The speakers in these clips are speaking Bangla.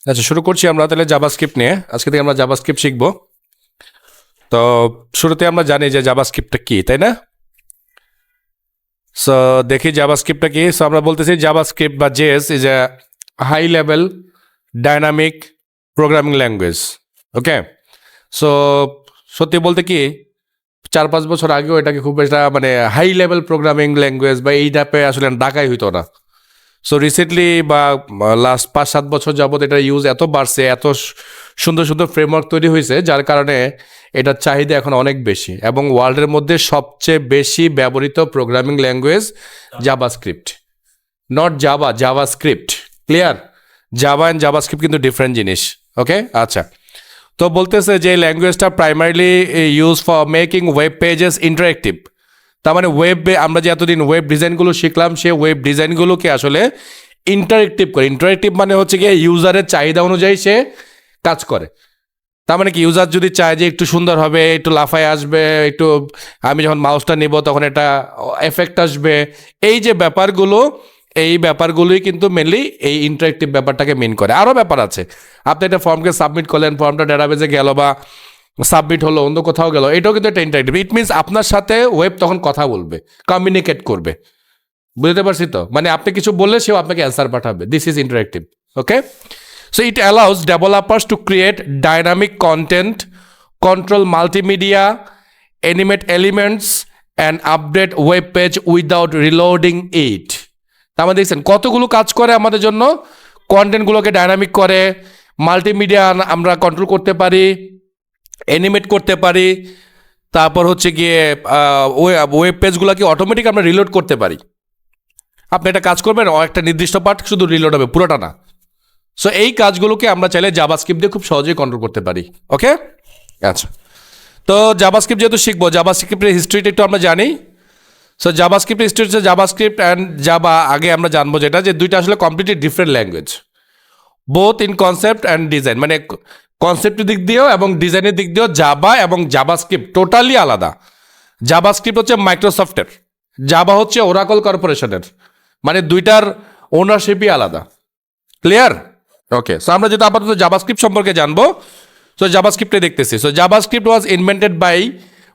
আচ্ছা, শুরু করছি আমরা তাহলে জাভাস্ক্রিপ্ট নিয়ে। আজকে থেকে আমরা জাভাস্ক্রিপ্ট শিখব। তো শুরুতে আমরা জানি যে জাভাস্ক্রিপ্টটা কি, তাই না? সো দেখি জাভাস্ক্রিপ্টটা কি। সো আমরা বলতেছি জাভাস্ক্রিপ্ট বা JS is a high level dynamic programming language. Okay, so সত্যি বলতে কি 4-5 বছর আগেও এটাকে খুব একটা মানে হাই লেভেল প্রোগ্রামিং ল্যাঙ্গুয়েজ বা এই টাইপে আসলে ডাকাই হইতো না। সো রিসেন্টলি বা লাস্ট 5-7 বছর যাবত এটার ইউজ এত বাড়ছে, এত সুন্দর সুন্দর ফ্রেমওয়ার্ক তৈরি হয়েছে, যার কারণে এটার চাহিদা এখন অনেক বেশি এবং ওয়ার্ল্ডের মধ্যে সবচেয়ে বেশি ব্যবহৃত programming language JavaScript, not Java, JavaScript. Clear? Java and JavaScript কিন্তু ডিফারেন্ট জিনিস। ওকে, আচ্ছা। তো বলতেছে যে ল্যাঙ্গুয়েজটা primarily use for making web pages interactive. তার মানে আমরা যে এতদিন ওয়েব ডিজাইনগুলো শিখলাম, সে ওয়েব ডিজাইনগুলোকে আসলে ইন্টারেক্টিভ করে। ইন্টারেক্টিভ মানে হচ্ছে গিয়ে ইউজারের চাহিদা অনুযায়ী সে কাজ করে। তার মানে কি, ইউজার যদি চায় যে একটু সুন্দর হবে, একটু লাফায় আসবে, একটু আমি যখন মাউসটা নিব তখন এটা এফেক্ট আসবে, এই যে ব্যাপারগুলো, এই ব্যাপারগুলোই কিন্তু মেনলি এই ইন্টারেক্টিভ ব্যাপারটাকে মেন করে। আরও ব্যাপার আছে, আপনি একটা ফর্মকে সাবমিট করলেন, ফর্মটা ডেটাবেজে গেল বা সাবমিট হলো, অন্য কোথাও গেল, এটাও কিন্তু একটা ইন্টারেক্টিভ। ইট মিনস আপনার সাথে ওয়েব তখন কথা বলবে, কমিউনিকেট করবে। বুঝতে পারছি তো? মানে আপনি কিছু বললে সেও আপনাকে অ্যান্সার পাঠাবে। This is interactive. Okay, so it allows developers to create dynamic content, control multimedia, animate elements and update web page without reloading it. তার মানে দেখছেন কতগুলো কাজ করে আমাদের জন্য। কন্টেন্টগুলোকে ডাইনামিক করে, মাল্টিমিডিয়া আমরা কন্ট্রোল করতে পারি, অ্যানিমেট করতে পারি, তারপর হচ্ছে গিয়ে ওয়েব পেজগুলোকে অটোমেটিক আমরা রিলোড করতে পারি। আপনি একটা কাজ করবেন, একটা নির্দিষ্ট পার্ট শুধু রিলোড হবে, পুরোটা না। সো এই কাজগুলোকে আমরা চাইলে জাভাস্ক্রিপ্ট দিয়ে খুব সহজেই কন্ট্রোল করতে পারি। ওকে, আচ্ছা। তো জাভাস্ক্রিপ্ট যেহেতু শিখবো, জাভাস্ক্রিপ্টের হিস্ট্রিটা একটু আমরা জানি। সো জাভাস্ক্রিপ্টের হিস্ট্রি হচ্ছে জাভাস্ক্রিপ্ট অ্যান্ড জাভা। আগে আমরা জানবো যেটা, যে দুইটা আসলে completely different language, both in concept and design. মানে কনসেপ্টের দিক দিয়েও এবং ডিজাইনের দিক দিয়েও জাভা এবং জাভাস্ক্রিপ্ট টোটালি আলাদা। জাভাস্ক্রিপ্ট হচ্ছে মাইক্রোসফটের, জাভা হচ্ছে ওরাকল কর্পোরেশনের, মানে দুইটার ওনারশিপই আলাদা। ক্লিয়ার? ওকে, সো আমরা যেটা আপাতত জাভাস্ক্রিপ্ট সম্পর্কে জানবো। সো জাভাস্ক্রিপ্টে দেখতেছি। So JavaScript was invented by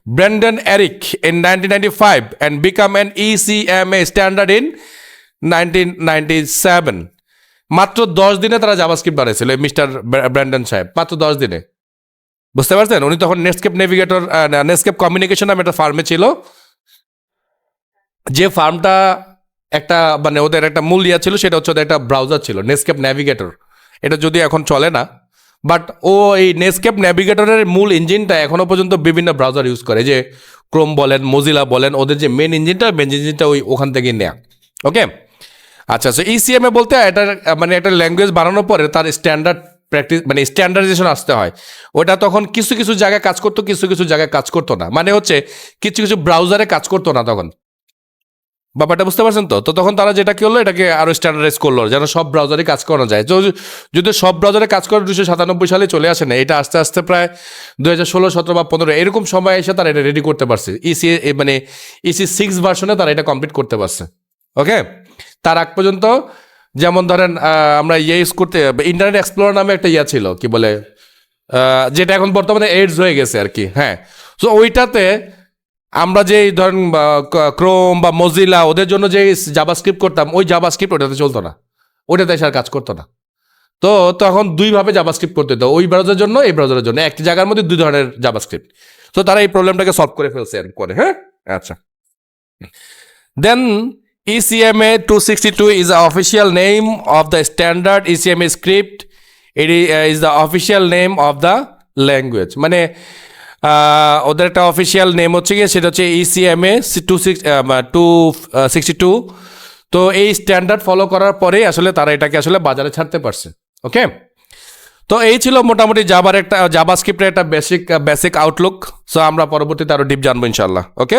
Brendan এরিক in 1995 and become an ECMA standard in 1997। মাত্র 10 দিনে তারা জাভাস্ক্রিপ্ট বানিয়েছিল, মিস্টার ব্র্যান্ডন সাহেব, মাত্র 10 দিনে। বুঝতে পারছেন? উনি তখন নেটস্কেপ নেভিগেটর, নেটস্কেপ কমিউনিকেশন নামে একটা ফার্মে ছিল, যে ফার্মটা একটা মানে ওদের একটা মূল ইয়া ছিল, সেটা হচ্ছে ওদের একটা ব্রাউজার ছিল, নেটস্কেপ নেভিগেটর। এটা যদি এখন চলে না, বাট ও এই নেটস্কেপ নেভিগেটরের মূল ইঞ্জিনটা এখনো পর্যন্ত বিভিন্ন ব্রাউজার ইউজ করে, যে ক্রোম বলেন, মজিলা বলেন, ওদের যে মেন ইঞ্জিনটা ওখান থেকে নেয়া। ওকে, আচ্ছা। সো ইসিএমএ বলতে এটা মানে একটা ল্যাঙ্গুয়েজ বানানোর পরে তার স্ট্যান্ডার্ড প্র্যাকটিস মানে স্ট্যান্ডার্ডাইজেশন আসতে হয়। ওটা তখন কিছু কিছু জায়গায় কাজ করতো, কিছু কিছু জায়গায় কাজ করতো না। মানে হচ্ছে কিছু কিছু ব্রাউজারে কাজ করতো না তখন। ব্যাপারটা বুঝতে পারছেন তো? তো তখন তারা যেটা কি হলো, এটাকে আরো স্ট্যান্ডার্ডাইজ করলো যেন সব ব্রাউজারে কাজ করানো যায়। তো যদি সব ব্রাউজারে কাজ করে 297 সালে চলে আসে না, এটা আস্তে আস্তে প্রায় 2016, 17 বা 15 এরকম সময় এসে তারা এটা রেডি করতে পারছে। মানে EC6 ভার্সনে তারা এটা কমপ্লিট করতে পারছে। ওকে, তার আগ পর্যন্ত যেমন ধরেন আমরা ইউজ করতে ইন্টারনেট এক্সপ্লোরার নামে একটা ইয়া ছিল, কি বলে, যেটা এখন বর্তমানে এডস হয়ে গেছে আর কি। হ্যাঁ, সো ওইটাতে আমরা যে ধরেন ক্রোম বা মজিলা ওদের জন্য যে জাভাস্ক্রিপ্ট করতাম, ওই জাভাস্ক্রিপ্ট ওটাতে চলতো না, ওটাতে আর কাজ করতো না। তো তখন দুইভাবে জাভাস্ক্রিপ্ট করতে হতো, ওই ব্রাউজারের জন্য, এই ব্রাউজারের জন্য, একটি জায়গার মধ্যে দুই ধরনের জাভাস্ক্রিপ্ট। তো তারা এই প্রবলেমটাকে সলভ করে ফেলছে আর করে। হ্যাঁ, আচ্ছা। দেন ECMA 262 is the official name of the standard ECMA script. It is the official name of the language. মানে ওদের একটা অফিসিয়াল নেম হচ্ছে গিয়ে, সেটা হচ্ছে ECMA 262। তো এই স্ট্যান্ডার্ড ফলো করার পরে আসলে তারা এটাকে আসলে বাজারে ছাড়তে পারছে। ওকে, তো এই ছিল মোটামুটি জাভাস্ক্রিপ্টের একটা বেসিক আউটলুক। সো আমরা পরবর্তীতে আরো ডিপ জানবো ইনশাল্লাহ। ওকে।